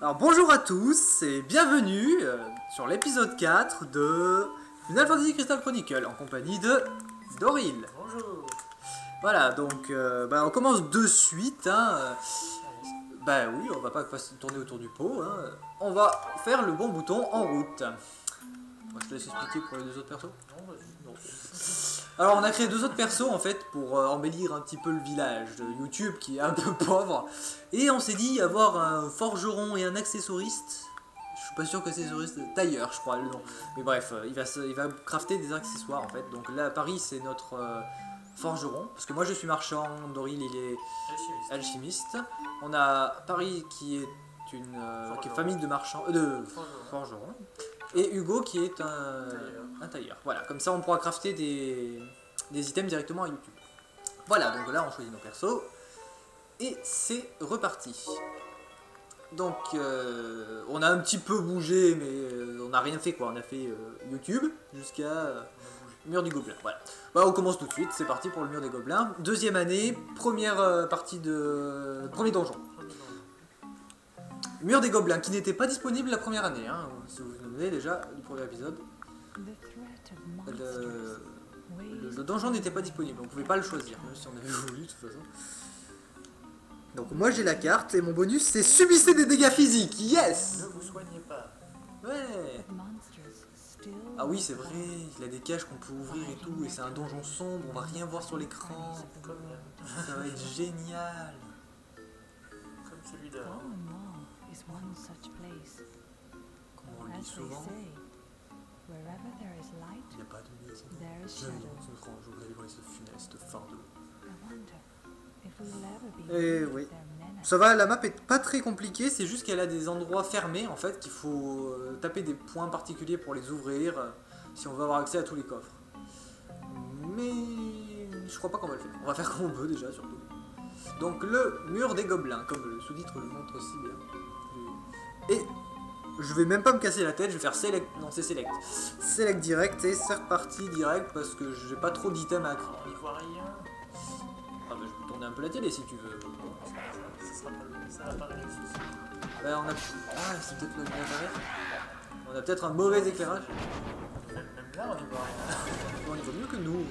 Alors bonjour à tous et bienvenue sur l'épisode 4 de Final Fantasy Crystal Chronicle en compagnie de Doril. Bonjour. Voilà, donc on commence de suite. Bah oui, on va pas tourner autour du pot. On va faire le bon bouton en route. Moi, je te laisse expliquer pour les deux autres persos. Non. Alors on a créé deux autres persos en fait pour embellir un petit peu le village de YouTube qui est un peu pauvre. Et on s'est dit avoir un forgeron et un accessoriste. Je suis pas sûr qu'accessoriste, tailleur je crois le nom. Mais bref, il va crafter des accessoires en fait. Donc là Paris c'est notre forgeron. Parce que moi je suis marchand, Doril il est alchimiste. On a Paris qui est une famille de marchands, de forgerons. Et Hugo qui est un tailleur. Voilà, comme ça on pourra crafter des items directement à YouTube. Voilà, donc là on choisit nos persos. Et c'est reparti. Donc on a un petit peu bougé, mais on n'a rien fait quoi. On a fait YouTube jusqu'à mur du gobelin. Voilà. Bah, on commence tout de suite, c'est parti pour le mur des gobelins. Deuxième année, première partie de... Premier donjon. Mur des gobelins qui n'était pas disponible la première année, si vous vous souvenez déjà du premier épisode. Le donjon n'était pas disponible, on pouvait pas le choisir, même si on avait voulu de toute façon. Donc moi j'ai la carte et mon bonus c'est subissez des dégâts physiques, yes. Ne vous soignez pas. Ouais. Ah oui c'est vrai, il a des cages qu'on peut ouvrir et tout, et c'est un donjon sombre, on va rien voir sur l'écran. Ça va être génial. Comme celui de... Comme on le dit souvent, il n'y a pas de maison. Je voudrais voir ce funeste fardeau. Et oui. Ça va, la map est pas très compliquée, c'est juste qu'elle a des endroits fermés en fait, qu'il faut taper des points particuliers pour les ouvrir si on veut avoir accès à tous les coffres. Mais je crois pas qu'on va le faire. On va faire comme on veut déjà surtout. Donc le mur des gobelins, comme le sous-titre le montre si bien. Et je vais même pas me casser la tête, je vais faire select. Non, c'est select. Select direct et c'est reparti direct parce que j'ai pas trop d'items à créer. On n'y voit rien. Ah bah je peux tourner un peu la télé si tu veux. Ça va pas réussir. Bah on a... Ah c'est peut-être le éclairage. On a peut-être un mauvais éclairage. Même là on n'y voit rien. On y voit mieux que nous.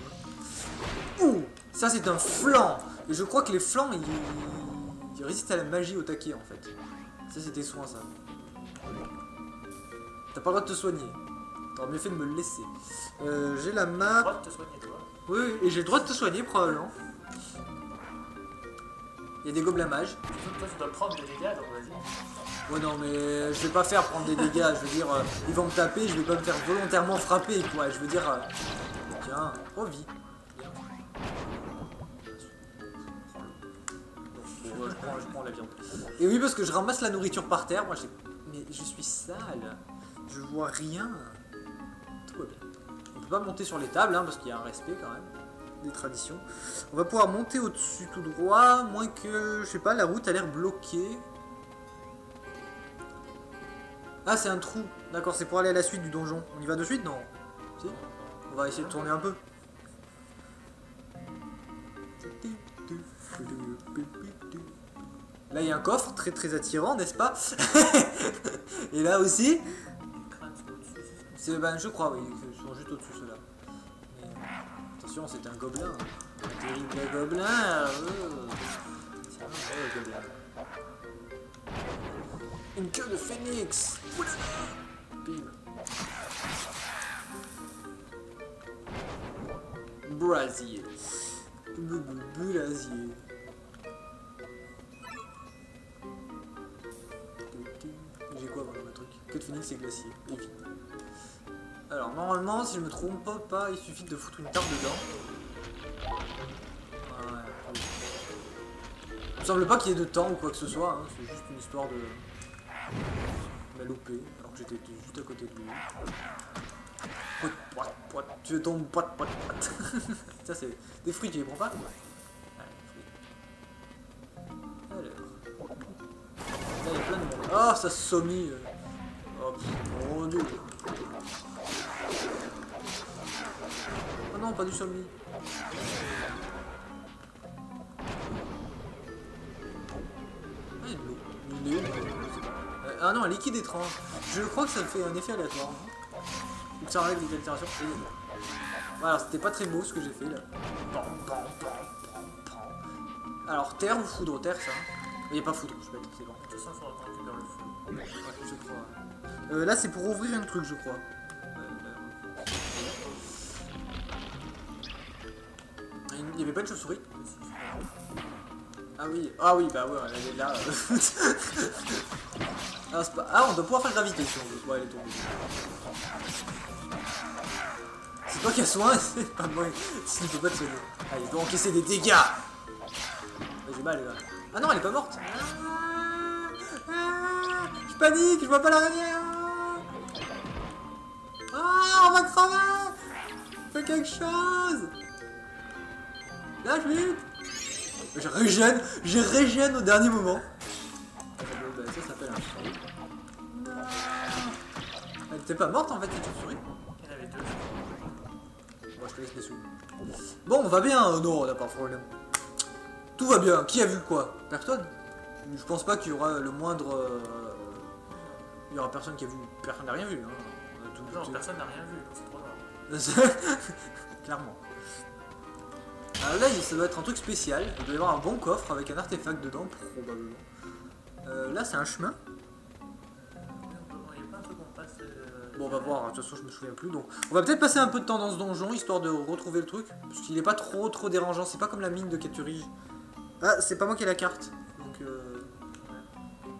Ouh, ça c'est un flanc. Et je crois que les flancs ils résistent à la magie au taquet en fait. Ça c'est tes soins ça. T'as pas le droit de te soigner. T'aurais mieux fait de me le laisser. J'ai la map. Tu as le droit de te soigner toi. Oui, et j'ai le droit de te soigner probablement. Il y a des gobelins mages. Toi tu dois prendre des dégâts donc vas-y. Ouais non mais je vais pas faire prendre des dégâts, je veux dire ils vont me taper, je vais pas me faire volontairement frapper quoi, je veux dire tiens, vie. Je prends la viande. Et oui parce que je ramasse la nourriture par terre, moi mais je suis sale, je vois rien. Tout va bien. On peut pas monter sur les tables parce qu'il y a un respect quand même. Des traditions. On va pouvoir monter au-dessus tout droit, moins que, je sais pas, la route a l'air bloquée. Ah, c'est un trou. D'accord, c'est pour aller à la suite du donjon. On y va de suite? Non. Si. On va essayer de tourner un peu. Là, il y a un coffre très très attirant, n'est-ce pas? Et là aussi. Ben, je crois, oui. Ils sont juste au-dessus, ceux-là. Attention, c'est un gobelin. Un terrible gobelin. C'est un vrai gobelin. Une queue de phénix. Bim. Brasier. Brasier. J'ai quoi dans le truc? Queue de phénix et glacier. Et vite. Alors normalement, si je me trompe pas, il suffit de foutre une tarte dedans. Ouais. Il me semble pas qu'il y ait de temps ou quoi que ce soit, c'est juste une histoire de... m'a loupé, alors que j'étais juste à côté de lui. Tu veux ton pote. Ça c'est des fruits, tu les prends pas? Ouais, fruits. Alors... Là il y a plein de monde. Ah, ça sommit. Oh, mon dieu. Oh non, pas du somni. Ah, il y a de l'eau. Il est où? Ah non, un liquide étrange. Je crois que ça fait un effet aléatoire. Hein. Donc ça enlève des altérations. Voilà, c'était pas très beau ce que j'ai fait là. Alors, terre ou foudre? Terre, ça. Il n'y a pas foudre, je vais être, c'est bon. De toute façon, il faudra qu'on récupère le feu. Ouais, je crois. Là, c'est pour ouvrir un truc, je crois. Il n'y avait pas de chauve-souris? Ah oui, bah ouais, elle est là. Ah, on doit pouvoir faire gravité si on veut. Ouais, elle est tombée. C'est toi qui as soin, c'est pas moi. S'il ne peut pas te sauver. Ah, il doit encaisser des dégâts. J'ai mal, les gars. Ah non, elle est pas morte. Je panique, je vois pas l'araignée. Ah, on va crever. Fais quelque chose. Lâche vite. Je régène au dernier moment. Ça s'appelle un... Non. Elle était pas morte en fait, cette chauve-souris. Il y en avait deux. Bon, je te laisse les sous. Bon, on va bien. Non, on n'a pas de problème. Tout va bien. Qui a vu quoi? Personne. Je pense pas qu'il y aura le moindre... Il y aura personne qui a vu. Personne n'a rien vu. Hein. On a tout Non, buté. personne n'a rien vu, donc c'est trop grave. Clairement. Alors là, ça doit être un truc spécial. Il doit y avoir un bon coffre avec un artefact dedans, probablement. Là, c'est un chemin. Il n'y a pas un truc qu'on passe. Bon, on va voir. De toute façon, je me souviens plus. Donc, on va peut-être passer un peu de temps dans ce donjon histoire de retrouver le truc, parce qu'il est pas trop dérangeant. C'est pas comme la mine de Katurige. Ah, c'est pas moi qui ai la carte. Donc,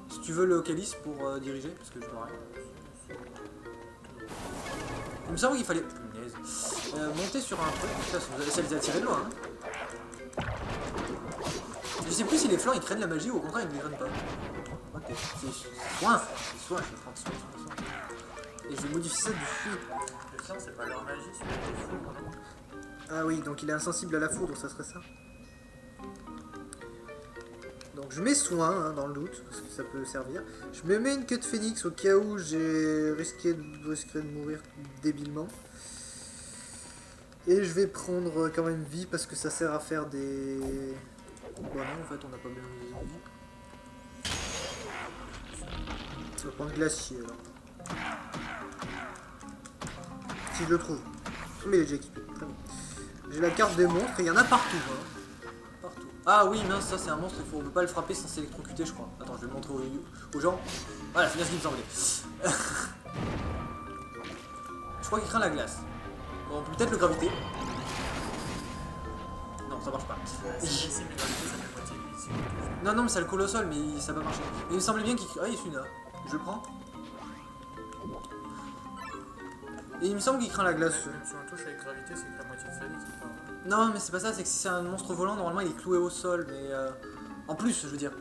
si tu veux le calice pour diriger, parce que je vois rien. Il me semble qu'il fallait. Punaise. Monter sur un truc. Ça les a tirés de loin. Hein. Je sais plus si les flancs ils craignent la magie ou au contraire ils ne les craignent pas. Ok, c'est soin. C'est soin, je vais prendre soin. Et je vais modifier ça dessus. Le sang, c'est pas leur magie, c'est des foudres, non? Ah oui, donc il est insensible à la foudre, ça serait ça. Donc je mets soin hein, dans le doute, parce que ça peut servir. Je me mets une queue de phénix au cas où j'ai risqué de mourir débilement. Et je vais prendre quand même vie parce que ça sert à faire des... Bon non, en fait on n'a pas bien mis des ennemis. Je vais prendre glacier alors. Si je le trouve. Mais il est déjà équipé, très bien. J'ai la carte des monstres et il y en a partout. Hein. Partout. Ah oui, mince, ça c'est un monstre, on ne peut pas le frapper sans s'électrocuter je crois. Attends, je vais le montrer aux gens. Voilà, c'est bien ce qu'il me semblait. Je crois qu'il craint la glace. Bon, on peut peut-être le graviter. Non, ça marche pas. Si, mais gravité, ça fait moitié de vie. Non, mais ça le colle au sol, mais ça va marcher. Mais il me semblait bien qu'il... Ah, il est celui-là. Je le prends. Et il me semble qu'il craint la glace. Même si on touche avec gravité, c'est que la moitié de sa vie, c'est pas... Non, mais c'est pas ça, c'est que si c'est un monstre volant, normalement il est cloué au sol, mais... En plus, je veux dire.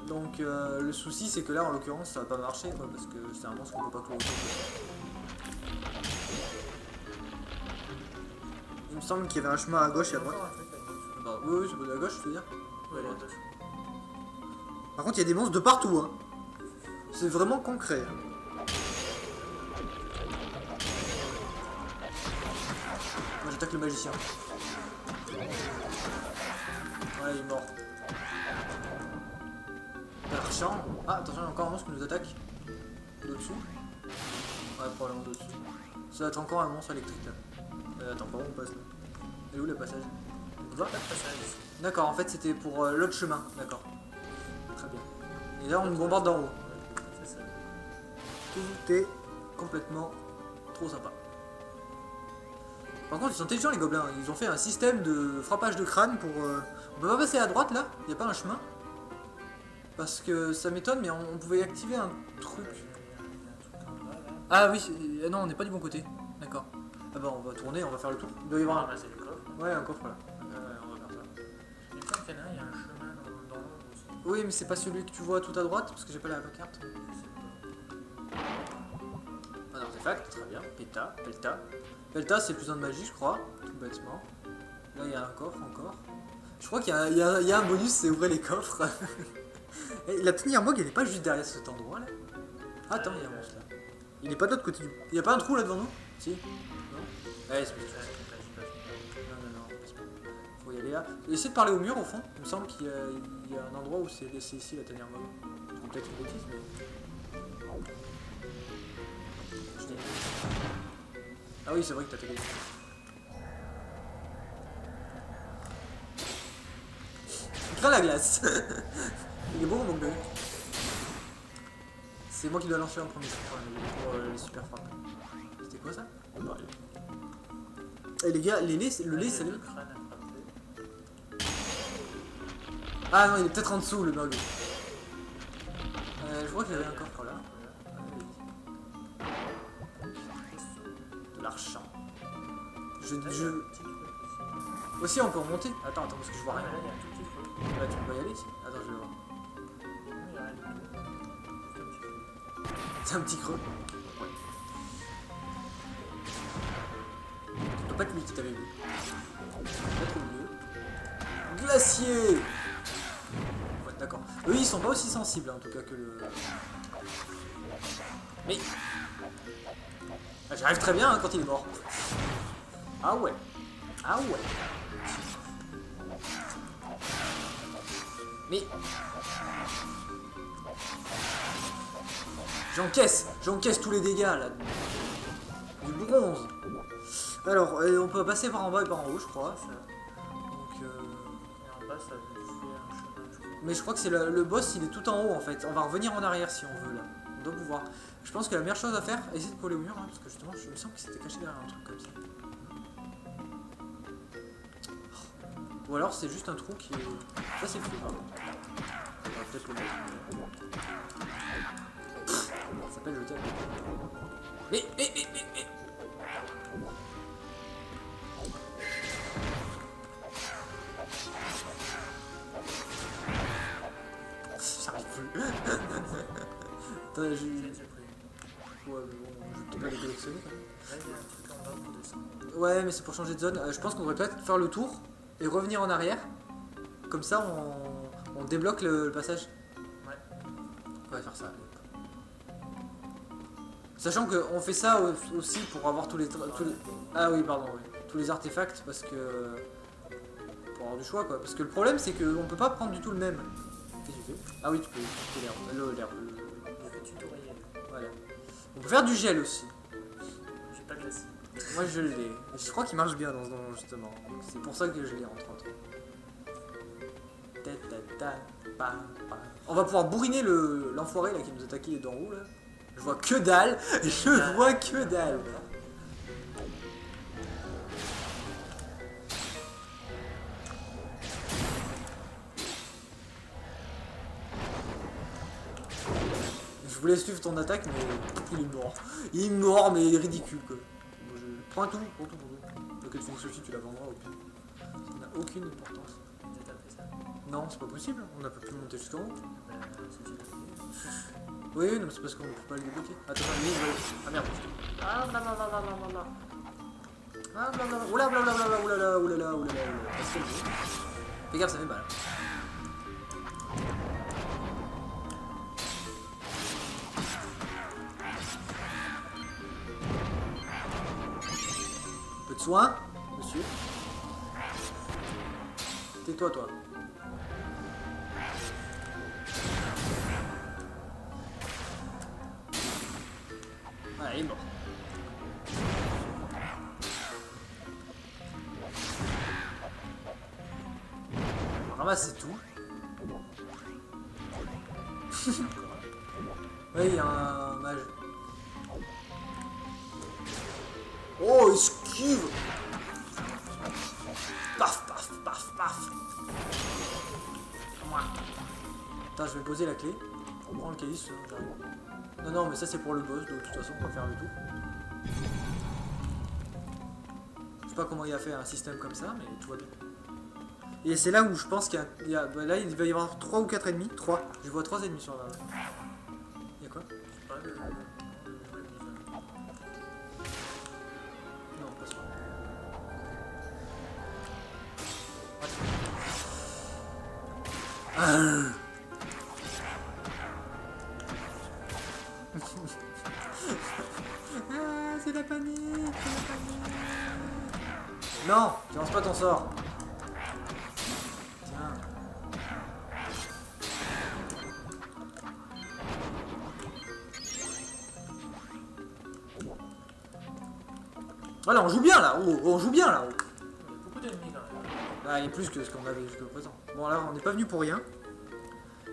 Donc, le souci, c'est que là, en l'occurrence, ça va pas marcher, quoi, parce que c'est un monstre qu'on peut pas clouer au sol. Il me semble qu'il y avait un chemin à gauche et à droite. Bah, oui, c'est à gauche, je veux dire. Ouais, à gauche. Par contre, il y a des monstres de partout, hein. C'est vraiment concret. Moi, j'attaque le magicien. Ouais, il est mort. L'archant. Ah, attention, il y a encore un monstre qui nous attaque. D'au-dessus. Ouais, probablement d'au-dessus. Ça va être encore un monstre électrique là. Attends, par où on passe là? Et où le passage? On va? D'accord, en fait c'était pour l'autre chemin, d'accord. Très bien. Et là on nous bombarde d'en haut. C'est ça. Tout est complètement trop sympa. Par contre ils sont intelligents les gobelins, ils ont fait un système de frappage de crâne pour... On peut pas passer à droite là? Il n'y a pas un chemin? Parce que ça m'étonne mais on pouvait activer un truc. Ah oui, non on n'est pas du bon côté. D'accord. Ah bah on va tourner, on va faire le tour. Il doit y avoir un... ramasser les coffres. Ouais, un coffre là. On va faire ça. Il me semble qu'il y en a un, il y a un chemin dans l'ombre aussi. Oui, mais c'est pas celui que tu vois tout à droite, parce que j'ai pas la carte. Un artefact, très bien. Péta, Pelta. Pelta, c'est plus un de magie, je crois, tout bêtement. Là, il y a un coffre encore. Je crois qu'il y a un bonus, c'est ouvrir les coffres. Et la tenir moi, elle est pas juste derrière cet endroit là. Ah, attends, il y a un monstre là. Il est pas de l'autre côté du... Il y a pas un trou là devant nous? Si? Non? Ouais, c'est non. Faut y aller là. Essayez de parler au mur au fond. Il me semble qu'il y a un endroit où c'est ici la tanière mob. C'est peut-être une bêtise, mais... Ah oui, c'est vrai que t'as gagné. Crains la glace. Il est beau mon bébé. C'est moi qui dois lancer en premier pour les super frappes. C'était quoi ça? Et les gars, le lait, ça Le crâne à frapper. Ah non, il est peut-être en dessous le bug. Je vois qu'il y avait un coffre là. De l'argent. Aussi, on peut remonter. Attends, parce que je vois rien. Là, il y a un tout petit creux. Là, tu peux y aller ici. Attends, je vais voir. Non, il y a rien du tout. C'est un petit creux. Ouais. Ça doit pas être lui qui t'avait vu. Peut-être au milieu. Glacier. Ouais, d'accord. Eux, ils sont pas aussi sensibles, en tout cas, que le... Mais... Ah, j'arrive très bien hein, quand il est mort. Ah ouais. Ah ouais. Mais... J'encaisse tous les dégâts, là. Du bronze. Alors, on peut passer par en bas et par en haut, je crois. Donc, Et en bas, ça fait un chemin, je crois. mais je crois que c'est le boss, il est tout en haut, en fait. On va revenir en arrière, si on veut, là. On doit pouvoir. Je pense que la meilleure chose à faire, essayer de coller au mur, hein, parce que justement, je me sens qu'il s'était caché derrière un truc comme ça. Ou alors, c'est juste un trou qui est... Ça, c'est le feu, pardon. On va peut-être le mettre. Ça s'appelle le tab. Mais... J'arrive plus. Attends, j'ai... J'ai déjà pris. Ouais, mais bon, je vais peut-être pas les collectionner quand même. Là, il y a un truc en bas pour descendre. Ouais, mais c'est pour changer de zone. Je pense qu'on devrait peut-être faire le tour et revenir en arrière. Comme ça, on débloque le passage. Ouais. On va faire ça. Sachant qu'on fait ça aussi pour avoir tous les... Ah oui, pardon, oui. Tous les artefacts, parce que... Pour avoir du choix, quoi. Parce que le problème, c'est qu'on peut pas prendre du tout le même. Qu'est-ce que tu fais? Ah oui, tu peux couper l'herbe. Le tutoriel. Voilà. On peut faire du gel aussi. J'ai pas glacé. Moi, je l'ai. Je crois qu'il marche bien dans ce donjon, justement. C'est pour ça que je l'ai, entre autres. On va pouvoir bourriner l'enfoiré là qui nous attaquait d'en haut là. Je vois que dalle. Je vois que dalle. Je voulais suivre ton attaque mais il est mort. Il est mort mais il est ridicule quoi. Bon, prends tout. Le cas de Phoenix aussi tu la vendras au pire. Ça n'a aucune importance. J'ai tapé ça. Non, c'est pas possible, on n'a pas pu monter jusqu'en haut. C'est j'ai tapé. Oui, non, mais c'est parce qu'on ne peut pas le débloquer. Attends, lui, il va... Ah merde. Ah blablabla. Ah blablabla. Oulala. Fais gaffe, ça fait mal. Un peu de soin, monsieur. Tais-toi, toi. Ah, il est mort. On ramasse tout. Oui, il y a un mage. Oh, esquive! Paf. Moi. Attends, je vais poser la clé. On prend le calice, j'arrive. Non, mais ça c'est pour le boss, donc de toute façon on va faire le tout. Je sais pas comment il a fait un système comme ça, mais tout va bien. Et c'est là où je pense qu'il y a... Là il va y avoir 3 ou 4 ennemis. 3. Je vois 3 ennemis sur la... Il y a quoi? C'est pas le... Non, pas ça. Ah, c'est la panique. Non, tu lances pas ton sort. Tiens. Voilà, on joue bien là. Oh, on joue bien là. Il y a beaucoup d'ennemis quand même. Bah, il y a plus que ce qu'on avait jusqu'à présent. Bon, là, on n'est pas venu pour rien.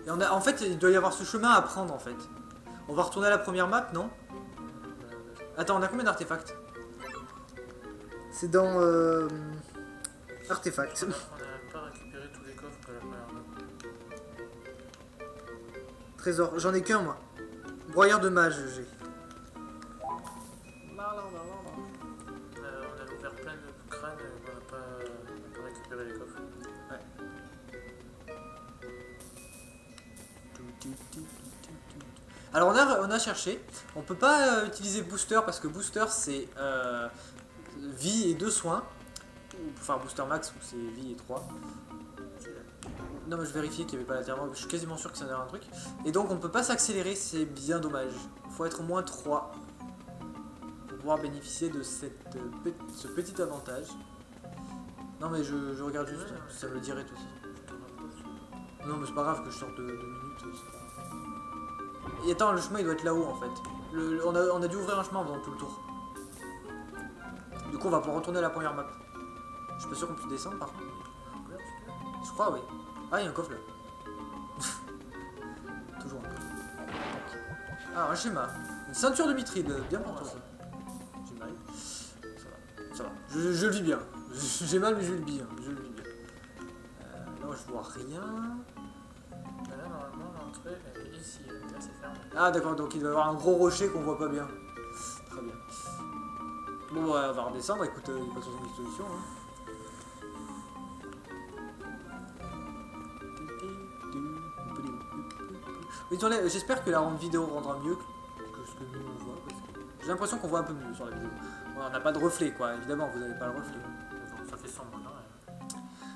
Et on a, en fait, il doit y avoir ce chemin à prendre en fait. On va retourner à la première map, non? Attends, on a combien d'artefacts? C'est dans artefacts. On n'a pas récupéré tous les coffres que la première map. Trésor, j'en ai qu'un moi. Broyeur de mage, j'ai. On a ouvert plein de crânes et on n'a pas récupéré les coffres. Alors on a cherché, on peut pas utiliser booster parce que booster c'est vie et 2 soins, enfin booster max où c'est vie et 3. Non mais je vérifiais qu'il n'y avait pas la thermo, je suis quasiment sûr que ça en a un truc. Et donc on peut pas s'accélérer, c'est bien dommage. Il faut être au moins 3 pour pouvoir bénéficier de ce petit avantage. Non mais je regarde juste, ça me le dirait tout ça. Non mais c'est pas grave que je sorte de 2 minutes. Et attends, le chemin il doit être là-haut en fait. On a dû ouvrir un chemin en faisant tout le tour. Du coup on va pouvoir retourner à la première map. Je suis pas sûr qu'on puisse descendre par contre. Je crois oui. Ah il y a un coffre là. Toujours un coffre. Ah un schéma. Une ceinture de mitride, bien pour toi ça. J'ai mal. Ça va. Je le vis bien. J'ai mal mais je le vis bien. Je le vis bien. Là je vois rien. Là normalement l'entrée elle est ici, là c'est fermé. Ah d'accord, donc il doit y avoir un gros rocher qu'on voit pas bien. Très bien. Bon bah, on va redescendre, écoute, il n'y a pas de solution. Hein. Oui, j'espère que la vidéo rendra mieux que ce que nous on voit. Parce que j'ai l'impression qu'on voit un peu mieux sur la vidéo. Ouais, on n'a pas de reflet quoi, évidemment vous n'avez pas le reflet. Ça fait sombre quand même.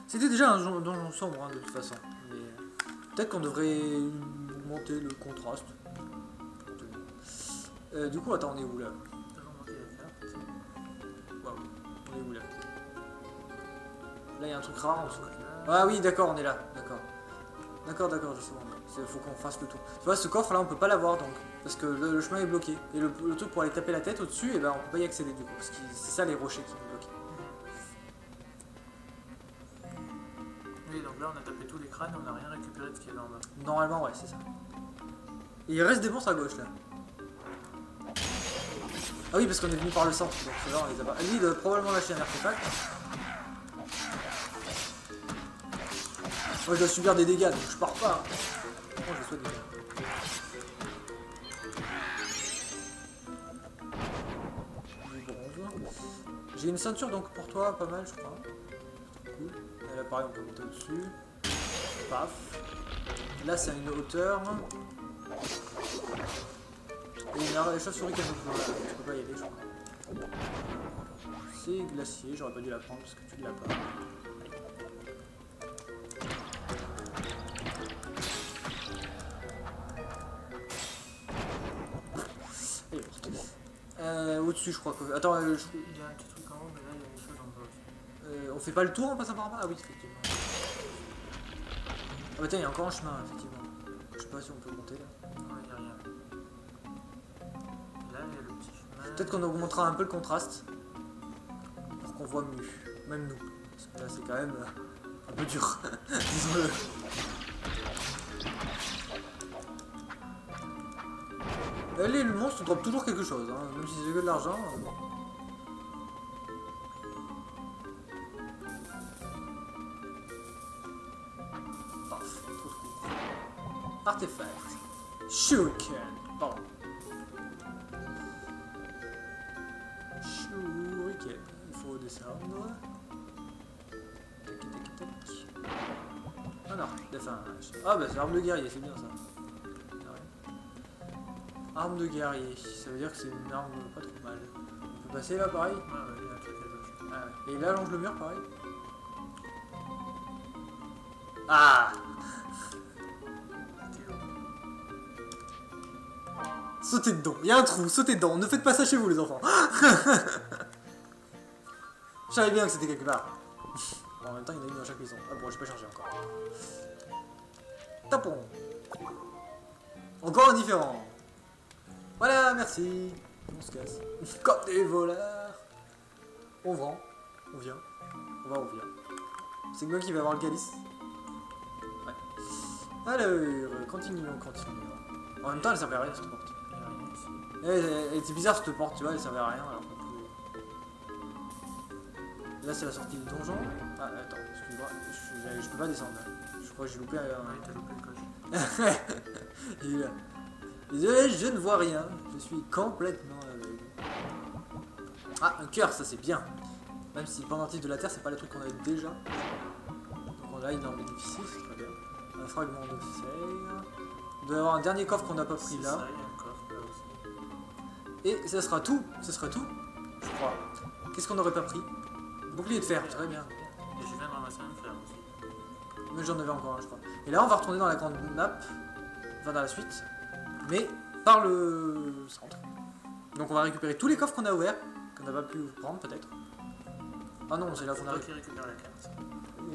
C'était déjà un donjon sombre hein, de toute façon. Mais peut-être qu'on devrait monter le contraste. Du coup, attends, on est où là? Toujours monter les cartes. Waouh, on est où là? Là, il y a un truc rare en dessous. Ah oui, d'accord, on est là. D'accord. D'accord, je sais où on est. Il faut qu'on fasse le tour. Tu vois, ce coffre là, on peut pas l'avoir donc. Parce que le chemin est bloqué. Et le truc pour aller taper la tête au-dessus, et ben on peut pas y accéder du coup. Parce que c'est ça les rochers qui sont bloqués. Oui, donc là on a tapé tous les crânes et on n'a rien récupéré de ce qu'il y avait en bas. Normalement, ouais, c'est ça. Et il reste des monstres à gauche là. Ah oui, parce qu'on est venu par le centre, donc ceux-là on les a pas. Lui, il doit probablement lâcher un artefact. Moi, je dois subir des dégâts, donc je pars pas. Moi, je souhaite des dégâts. Du bronze. J'ai une ceinture donc pour toi, pas mal, je crois. Cool. Et là, pareil, on peut monter au-dessus. Paf. Là, c'est à une hauteur. Et il y a une chauve-souris qui a beaucoup. Je peux pas y aller, je crois. C'est glacier, j'aurais pas dû la prendre parce que tu ne l'as pas. Au-dessus, je crois que. Attends, Il y a un petit truc en haut, mais là il y a des choses en bas aussi. on fait pas le tour en passant par là? Ah oui, effectivement. Ah bah tiens, il y a encore un chemin, effectivement. Je sais pas si on peut monter là. Non, il n'y a rien. Là il y a le petit chemin. Peut-être qu'on augmentera un peu le contraste. Pour qu'on voit mieux. Même nous. Parce que là, c'est quand même un peu dur. Disons-le. Allez, le monstre drop toujours quelque chose, hein. Même si c'est que de l'argent. Bon. Paf, trop cool. Artefact. Shuriken. Pardon. Shuriken. Il faut descendre. Tac, tac, tac. Ah non, enfin. Ah bah c'est arme de guerrier, c'est bien ça. Arme de guerrier, ça veut dire que c'est une arme pas trop mal. On peut passer là pareil? Ouais, il y a un truc à gauche. Ah ouais. Et là, longe le mur pareil? Ah! Sautez dedans, il y a un trou, sautez dedans, ne faites pas ça chez vous les enfants. Je savais bien que c'était quelque part. Bon, en même temps, il y en a une dans chaque maison. Ah bon, j'ai pas chargé encore. Tapons. Encore un différent. Voilà, merci. On se casse. Comme des voleurs. On vend. On vient. On vient. C'est moi qui va avoir le calice. Ouais. Alors, continuons. En même temps, elle servait à rien cette porte. Elle était bizarre cette porte, tu vois, elle servait à rien alors qu'on pouvait... Là, c'est la sortie du donjon. Ah, attends, excuse-moi, je peux pas descendre là. Je crois que j'ai loupé un... Ouais, t'as loupé le coche. Il est là. Désolé, je ne vois rien. Je suis complètement aveugle. Ah, un cœur, ça c'est bien. Même si le pendentif de la terre, c'est pas le truc qu'on avait déjà. Donc là, il en bénéficie, c'est très bien. Un fragment de fer. Il doit y avoir un dernier coffre qu'on n'a pas pris là. Ça, il y a un coffre là aussi. Et ça sera tout. Ce sera tout, je crois. Qu'est-ce qu'on n'aurait pas pris? Bouclier de fer, très bien. Et je viens de ramasser un fer aussi. Mais j'en avais encore un, je crois. Et là, on va retourner dans la grande map. Enfin, dans la suite. Mais par le centre. Donc on va récupérer tous les coffres qu'on a ouverts. Qu'on n'a pas pu prendre, peut-être. Ah non, c'est là qu'on a qui récupère la carte.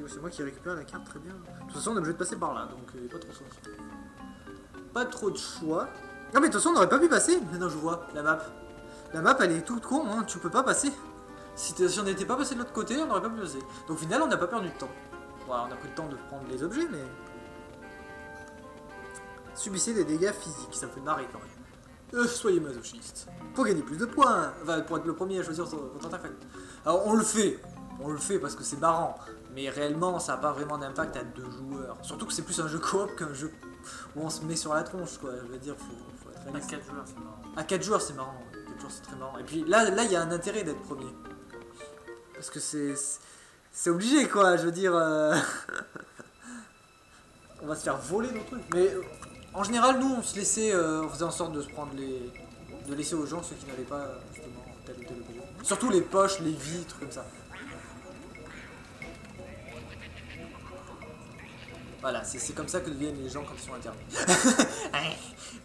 C'est moi qui récupère la carte, très bien. De toute façon, on est obligé de passer par là, donc pas trop de choix. Pas trop de choix. Ah, mais de toute façon, on n'aurait pas pu passer. Maintenant, je vois la map. La map, elle est toute con, hein. Tu peux pas passer. Si on n'était pas passé de l'autre côté, on n'aurait pas pu passer. Donc, au final, on n'a pas perdu de temps. Voilà, on a pris le temps de prendre les objets, mais. Subissez des dégâts physiques, ça me fait marrer quand même. Soyez masochiste. Pour gagner plus de points. Enfin, pour être le premier à choisir votre artefact. Alors, on le fait parce que c'est marrant. Mais réellement, ça n'a pas vraiment d'impact à 2 joueurs. Surtout que c'est plus un jeu coop qu'un jeu où on se met sur la tronche, quoi. Je veux dire, faut être réaliste. À 4 joueurs, c'est marrant. À 4 joueurs, c'est marrant. 4 joueurs, c'est très marrant. Et puis là, il y a un intérêt d'être premier. Parce que c'est obligé, quoi. Je veux dire... on va se faire voler nos trucs. Mais en général, nous, on se laissait... on faisait en sorte de se prendre les... de laisser aux gens ceux qui n'avaient pas, justement, tel ou tel objet. Surtout les poches, les vitres, comme ça. Voilà, c'est comme ça que deviennent les gens quand ils sont interdits.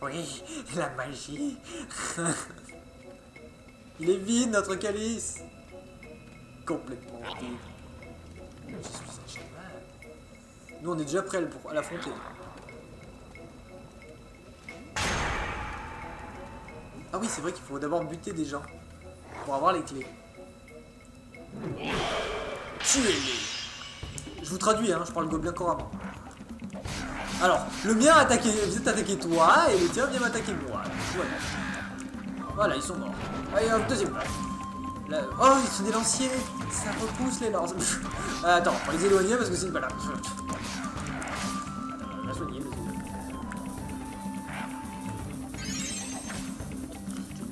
Oui, la magie. Il est vide, notre calice. Complètement vide. Je suis un cheval. Nous, on est déjà prêts à l'affronter. Ah oui, c'est vrai qu'il faut d'abord buter des gens pour avoir les clés. Tuez-les. Je vous traduis, hein, je parle gobelin couramment. Alors, le mien a attaqué, vient t'attaquer toi, et le tien vient m'attaquer moi. Voilà. Voilà, ils sont morts. Allez, hop, deuxième place. Là, oh, ils sont des lanciers. Ça repousse les lances. Attends, on va les éloigner parce que c'est une balade. On va soigner.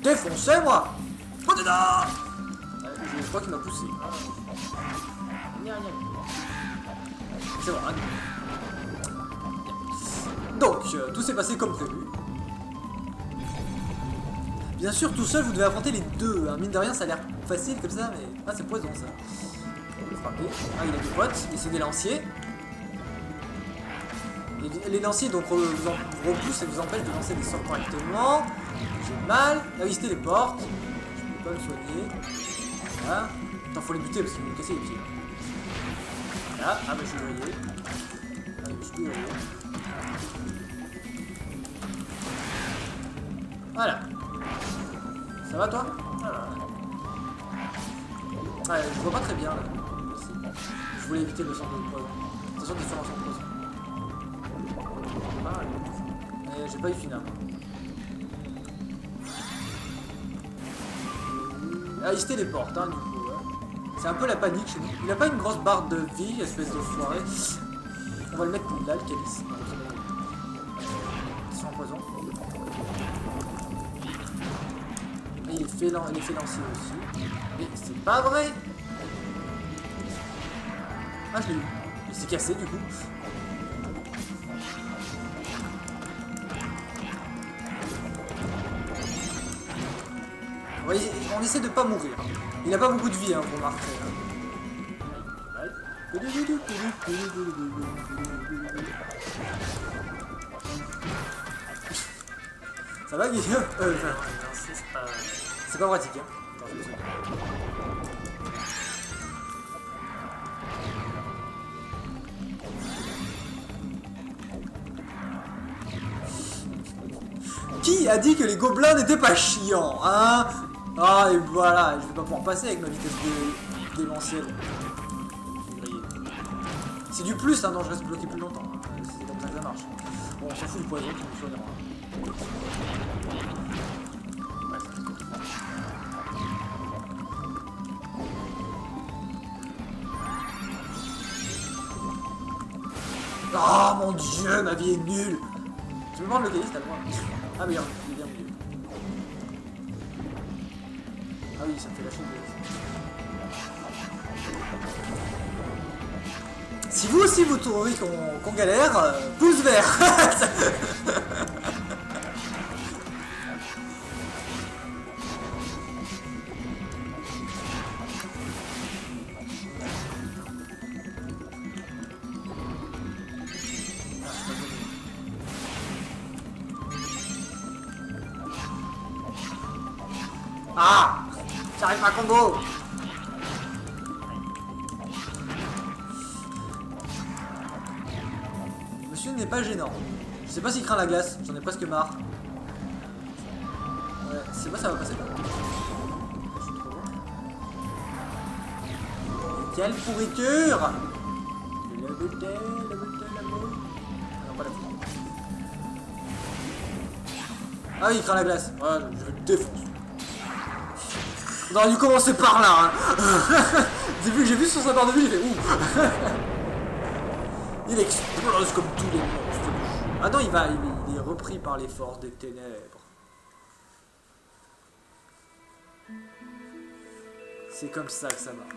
Défoncez moi. Oh, dedans. Je crois qu'il m'a poussé. C'est bon, hein. Donc, tout s'est passé comme prévu. Bien sûr, tout seul, vous devez affronter les deux. Hein. Mine de rien, ça a l'air facile comme ça, mais... Ah, c'est poison, ça. On peut frapper. Ah, il a des potes, et c'est des lanciers. Et les lanciers, donc, vous repoussent et vous empêchent de lancer des sorts correctement. J'ai mal. Ah oui, c'était les portes. Je peux pas me soigner. Voilà. Attends, faut les buter parce qu'ils vont me casser les pieds. Voilà. Ah, bah, je suis grillé. Ah, je suis grillé. Voilà. Ça va toi? Ça va. Ouais, je vois pas très bien là. Je voulais éviter le sang de poison. Attention, t'es sur un sang de poison. Ah, mais j'ai pas eu final. Ah, il se téléporte, hein, du coup. Ouais. C'est un peu la panique chez nous. Il a pas une grosse barre de vie, espèce de foiré. On va le mettre là, le calice. Attention, poison. Il est fait lancier aussi. Mais c'est pas vrai! Ah, je l'ai eu. Il s'est cassé du coup. Ouais, on essaie de pas mourir. Il a pas beaucoup de vie, hein, vous remarquerez. Ça va, Guillaume? C'est pas pratique, hein. Qui a dit que les gobelins n'étaient pas chiants, hein? Ah, et voilà, je vais pas pouvoir passer avec ma vitesse démentielle. C'est du plus, hein, non, je reste bloqué plus longtemps. Hein. C'est comme ça que ça marche. Bon, on s'en fout du poison qui nous soignera. Ouais, ça. Oh mon dieu, ma vie est nulle. Tu me demandes le calice, t'as le droit. Ah, mais il est bien au milieu. Ah oui, ça me fait lâcher le Si vous aussi vous trouvez qu'on galère, pouce vert. Ah, j'arrive à combo. Monsieur n'est pas gênant. Je sais pas s'il craint la glace, j'en ai presque marre. Ouais, c'est pas ça va passer là. Je suis trop loin. Quelle pourriture! La bouteille, la bouteille, la bouteille. Ah non, pas la bouteille. Ah oui, il craint la glace. Ouais, je le défonce. On aurait dû commencer par là. Hein. J'ai vu sur sa barre de vie, j'ai fait ouh. Il explose comme tous les monstres. Ah non, il est repris par les forces des ténèbres. C'est comme ça que ça marche.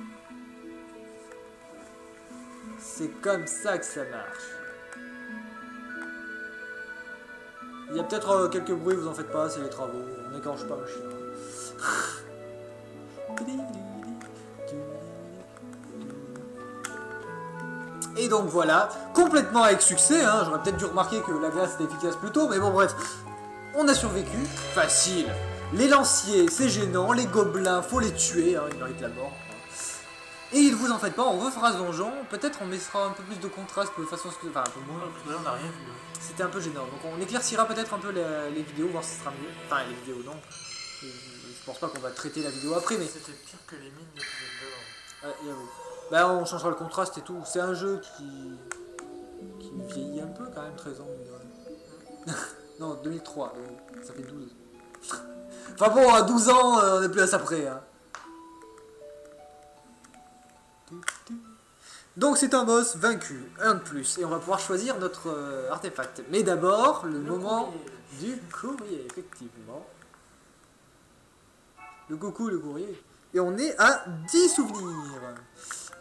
C'est comme ça que ça marche. Il y a peut-être quelques bruits, vous en faites pas, c'est les travaux. On n'écorche pas le chien. Et donc voilà, complètement avec succès, hein. J'aurais peut-être dû remarquer que la glace était efficace plus tôt, mais bon bref, on a survécu, facile. Les lanciers, c'est gênant, les gobelins, faut les tuer, hein, ils méritent la mort. Et ne vous en faites pas, on refera ce donjon, peut-être on mettra un peu plus de contraste de façon... Enfin, un peu moins. Là, on n'a rien vu. C'était un peu gênant, donc on éclaircira peut-être un peu les vidéos, voir si ce sera mieux. Enfin, les vidéos, non. Je pense pas qu'on va traiter la vidéo après, mais... C'était pire que les mines de Ouais, j'avoue. Bah, on changera le contraste et tout. C'est un jeu qui vieillit un peu quand même, 13 ans. Non, 2003, ça fait 12. Enfin bon, à 12 ans, on n'est plus à ça près. Hein. Donc c'est un boss vaincu, un de plus, et on va pouvoir choisir notre artefact. Mais d'abord, le moment du courrier, effectivement. Le coucou, le courrier. Et on est à 10 souvenirs.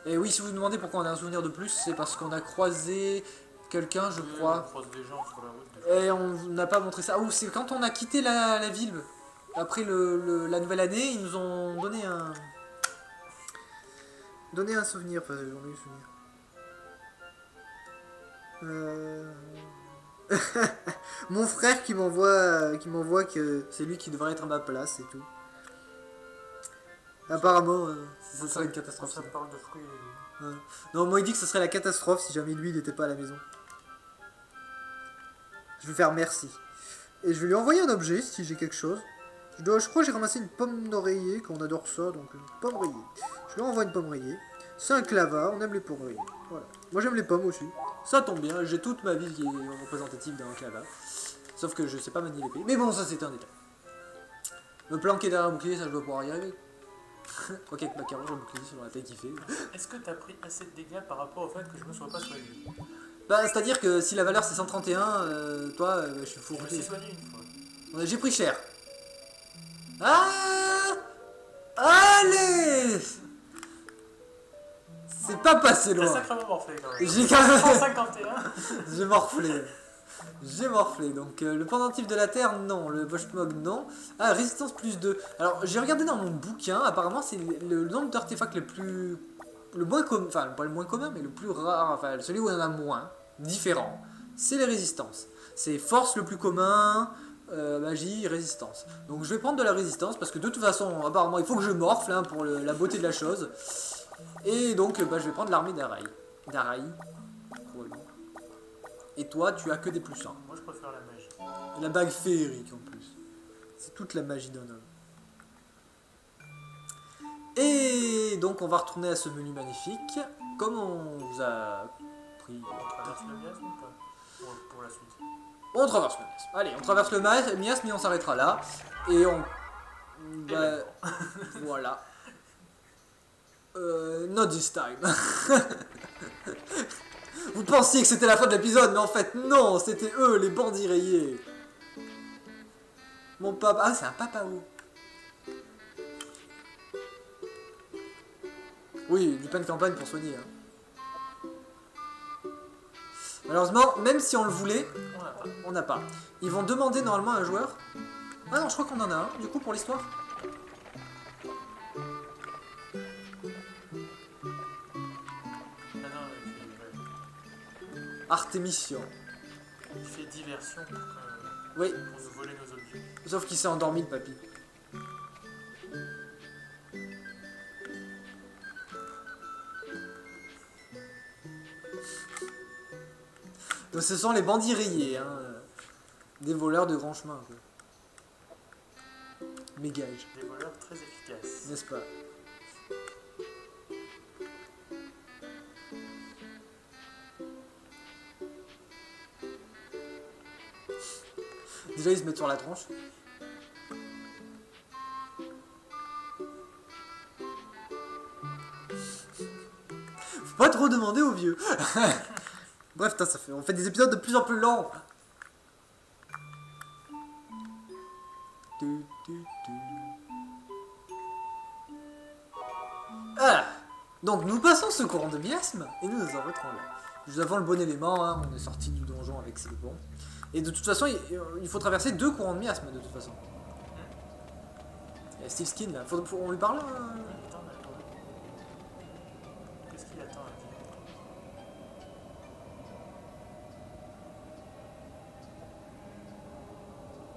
Et oui, si vous vous demandez pourquoi on a un souvenir de plus, c'est parce qu'on a croisé quelqu'un, je crois. On croise des gens sur la route. Et on n'a pas montré ça. Ah, ou c'est quand on a quitté la ville. Après la nouvelle année, ils nous ont donné un... souvenir. Enfin, j'en ai eu souvenir. Mon frère qui m'envoie que c'est lui qui devrait être à ma place et tout. Apparemment, ça serait une catastrophe. Ça parle de fruits et légumes. Non, moi il dit que ce serait la catastrophe si jamais lui il n'était pas à la maison. Je vais faire merci. Et je vais lui envoyer un objet si j'ai quelque chose. Je crois que j'ai ramassé une pomme d'oreiller, qu'on adore ça, donc une pomme rayée. Je lui envoie une pomme rayée. C'est un clava, on aime les pommes rayées. Voilà. Moi j'aime les pommes aussi. Ça tombe bien, j'ai toute ma ville qui est représentative d'un clava. Sauf que je sais pas manier l'épée. Mais bon, ça c'est un détail. Me planquer derrière un bouclier, ça je dois pouvoir y arriver. Ok, avec ma carrure, le bouclier sur la taille qu'il fait. Est-ce que t'as pris assez de dégâts par rapport au fait que je me sois pas soigné? Bah, c'est-à-dire que si la valeur c'est 131, toi, je suis fou. Je me suis soigné une fois. J'ai pris cher. Ah! Allez! C'est pas passé T'as loin. sacrément morflé quand même. J'ai quand même... 151. J'ai morflé. J'ai morflé. Donc le pendentif de la terre, non. Le Boschmog, non. Ah, résistance plus 2. Alors, j'ai regardé dans mon bouquin. Apparemment, c'est le nombre d'artefacts le plus... Le moins commun... Enfin, pas le moins commun, mais le plus rare. Enfin, celui où il y en a moins. Différent. C'est les résistances. C'est force le plus commun... magie, résistance. Donc je vais prendre de la résistance parce que de toute façon, apparemment, il faut que je morfle hein, pour la beauté de la chose. Et donc, bah, je vais prendre l'armée d'Arai. Et toi, tu as que des plus 1. Moi, je préfère la magie. La bague féerique en plus. C'est toute la magie d'un homme. Et donc on va retourner à ce menu magnifique, comme on vous a pris. On traverse le miasme ou pas pour la suite. On traverse le miasme. Allez, on traverse le miasme et on s'arrêtera là. Et on... Bah, voilà. Not this time. Vous pensiez que c'était la fin de l'épisode, mais en fait non, c'était eux, les bandits rayés. Mon papa... Ah, c'est un papao. Oui, du pain de campagne pour soigner. Hein. Malheureusement, même si on le voulait, on n'a pas. Ils vont demander normalement à un joueur. Ah non, je crois qu'on en a un, du coup, pour l'histoire. Artémission. Il fait diversion oui. Pour nous voler nos objets. Sauf qu'il s'est endormi, le papy. Donc ce sont les bandits rayés, hein. Des voleurs de grand chemin, quoi. Mégage. Des voleurs très efficaces. N'est-ce pas? Déjà ils se mettent sur la tronche. Faut pas trop demander aux vieux. Bref, ça fait, on fait des épisodes de plus en plus lents. Ah. Donc nous passons ce courant de miasme et nous nous arrêterons là. Nous avons le bon élément, hein, on est sorti du donjon avec ses bons. Et de toute façon, il faut traverser 2 courants de miasme de toute façon. Il y a Steve Skin là, on lui parle Attends, qu'est-ce qu'il attend là?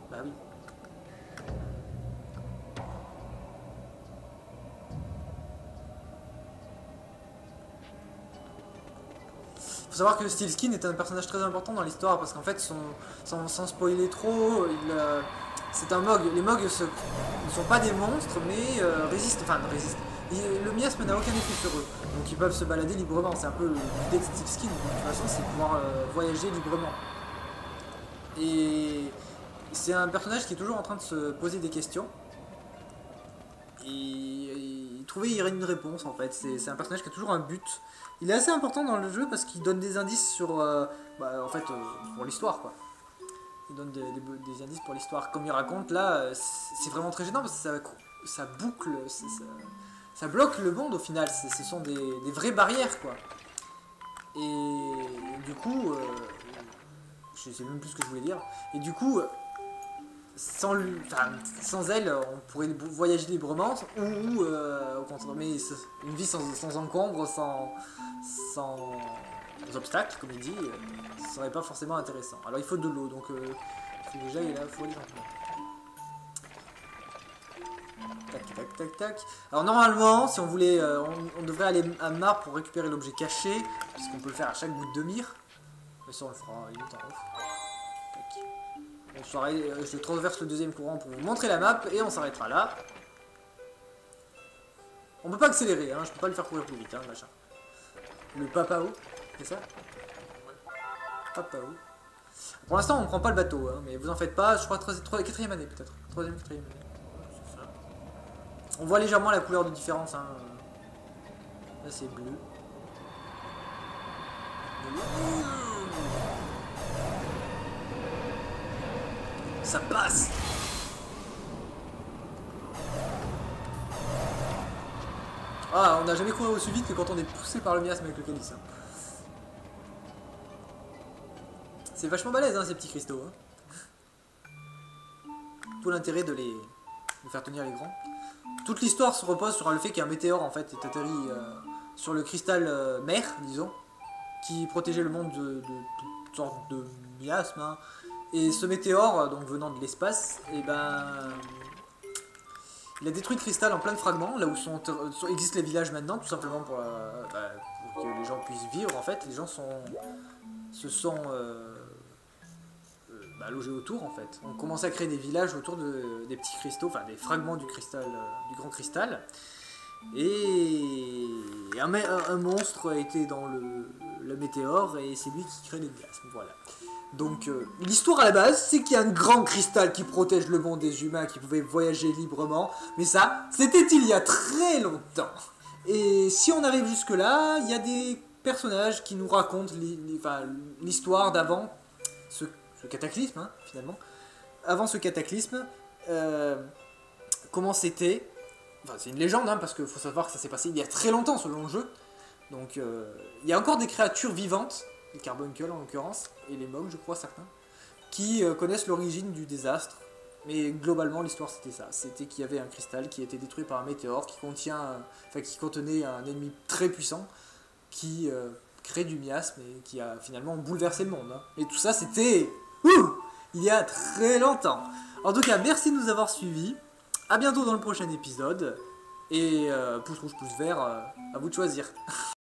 Bah oui. Faut savoir que Steve Skin est un personnage très important dans l'histoire parce qu'en fait, sans spoiler trop, c'est un Mog. Les Mogs ne sont pas des monstres mais résistent. Le miasme n'a aucun effet sur eux, donc ils peuvent se balader librement. C'est un peu l'idée de Steve Skin, de toute façon, c'est pouvoir voyager librement. Et c'est un personnage qui est toujours en train de se poser des questions. Et trouver une réponse en fait. C'est un personnage qui a toujours un but. Il est assez important dans le jeu parce qu'il donne des indices sur pour l'histoire quoi. Il donne des indices pour l'histoire. Comme il raconte là, c'est vraiment très gênant parce que ça boucle, ça bloque le monde au final. Ce sont des vraies barrières quoi. Et du coup, je sais même plus ce que je voulais dire. Et du coup, sans elle, on pourrait voyager librement ou au contraire, mais une vie sans encombre, sans obstacles, comme il dit, ce serait pas forcément intéressant. Alors il faut de l'eau, donc déjà il faut aller gentiment. Tac, tac, tac, tac. Alors normalement, si on voulait, on devrait aller à Mar pour récupérer l'objet caché, puisqu'on peut le faire à chaque bout de mire. Mais ça on le fera, il est en off. Je traverse le deuxième courant pour vous montrer la map et on s'arrêtera là. On peut pas accélérer, hein, je peux pas le faire courir plus vite, hein, machin. Le papao, c'est ça? Papao. Pour l'instant on ne prend pas le bateau, hein, mais vous en faites pas, je crois 4ème année peut-être. 3ème, 4ème année. C'est ça. On voit légèrement la couleur de différence. Hein. Là c'est bleu. Ça passe. Ah, on n'a jamais couru aussi vite que quand on est poussé par le miasme avec le calice. Hein. C'est vachement balèze hein, ces petits cristaux. Hein. Tout l'intérêt de faire tenir les grands. Toute l'histoire se repose sur le fait qu'un météore en fait est atterri sur le cristal mère, disons, qui protégeait le monde de toutes sortes de miasmes. Hein. Et ce météore, donc venant de l'espace, et il a détruit le cristal en plein de fragments, là où existent les villages maintenant, tout simplement pour que les gens puissent vivre. En fait, les gens se sont logés autour. En fait, on commençait à créer des villages autour des petits cristaux, enfin des fragments du cristal, du grand cristal. Et un monstre a été dans le météore et c'est lui qui crée les miasmes, voilà. Donc l'histoire à la base, c'est qu'il y a un grand cristal qui protège le monde des humains qui pouvaient voyager librement, mais ça, c'était il y a très longtemps. Et si on arrive jusque là, il y a des personnages qui nous racontent l'histoire d'avant ce cataclysme, hein, finalement. Avant ce cataclysme, comment c'était. Enfin, c'est une légende, hein, parce qu'il faut savoir que ça s'est passé il y a très longtemps selon le jeu. Donc, il y a encore des créatures vivantes, les carbuncles en l'occurrence, et les mogs, je crois, certains, qui connaissent l'origine du désastre. Mais globalement, l'histoire c'était ça. C'était qu'il y avait un cristal qui a été détruit par un météore qui contenait un ennemi très puissant qui crée du miasme et qui a finalement bouleversé le monde. Hein. Et tout ça, c'était il y a très longtemps. En tout cas, merci de nous avoir suivis. A bientôt dans le prochain épisode. Et pouce rouge, pouce vert, à vous de choisir.